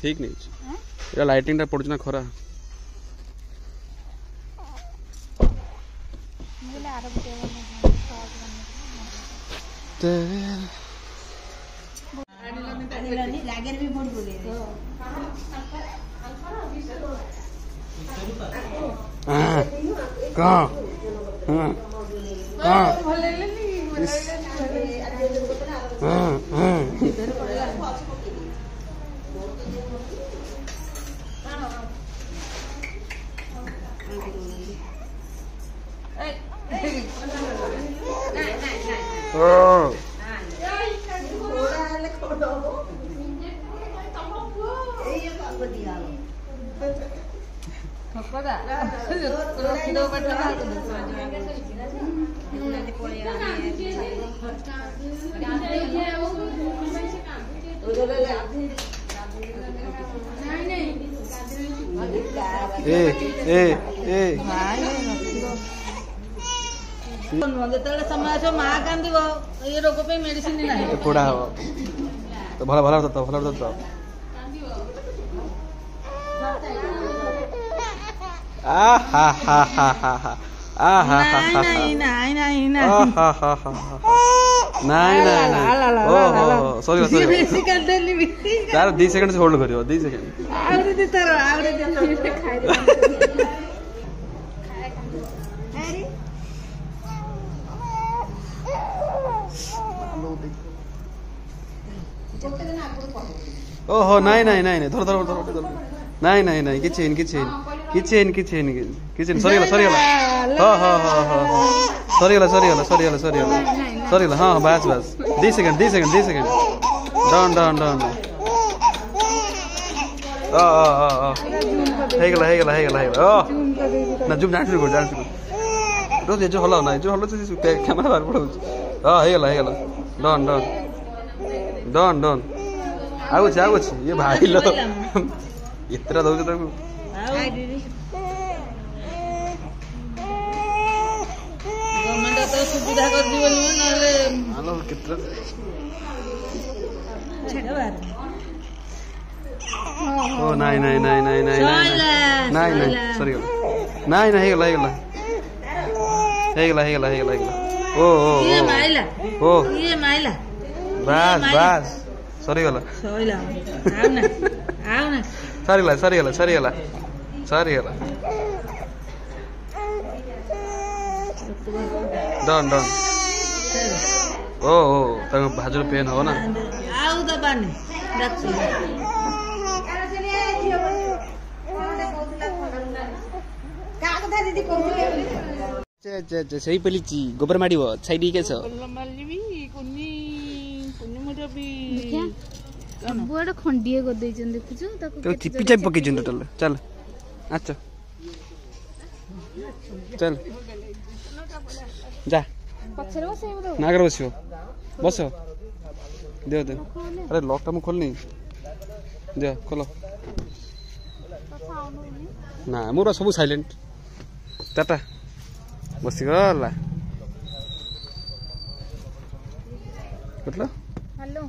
ठीक नहीं ये लाइटिंग टा पड़छ ना खरा लागेर भी बोल बोले कहाँ समय माँ कांदी ये रोग पे मेडिसिन नहीं पोड़ा हो तो भला भला तो भला तो आ हा हा हा हा हा आ हा हा हा नहीं नहीं नहीं आ हा हा हा नहीं नहीं ओहो सॉरी सॉरी यार 2 सेकंड से होल्ड करियो 2 सेकंड आवरे दे तारो आवरे दे खाइ दे ओहो नहीं नहीं नहीं धर धर धर धर नहीं नहीं नहीं kitchen kitchen kitchen kitchen kitchen sorry sorry हो हो हो हो sorry sorry sorry sorry sorry हां बस बस 2 second 2 second 2 second down down down हे गेला हे गेला हे गेला ओ ना जुम डांस को रोज जो हल्ला ना जो हल्ला से कैमरा बाहर पड़ो हां हे गेला डाउन डाउन डाउन डाउन आगुच ये भाई लो इतना दौच ताकू गवर्नमेंट तो सुविधा कर दियो नले हालो कितना ओ नहीं नहीं नहीं नहीं नहीं नहीं नहीं सॉरी नहीं नहीं हे गेला ओ ये माइला ओ ये माइला बस बस सॉरी आओ ना सॉरी डन डन ओ तंग भाजर पेन हो ना आउ दबानी दक्षिण का कथा दीदी कहले सही पलिची गोबर माडिबो छाइडी के छ मालिबी कुन्नी कुन्नी मोटा भी बुआडा खंडिए कर देजन देखुछु ताको तो चिपी चाप पके जन टोटल चल अच्छा चल जा पछरे बसे बरो नागर बसियो बसो दे दे अरे लॉक मु खोलनी दे खोलो ना मोर सब साइलेंट टाटा बसी गला मतलब हेलो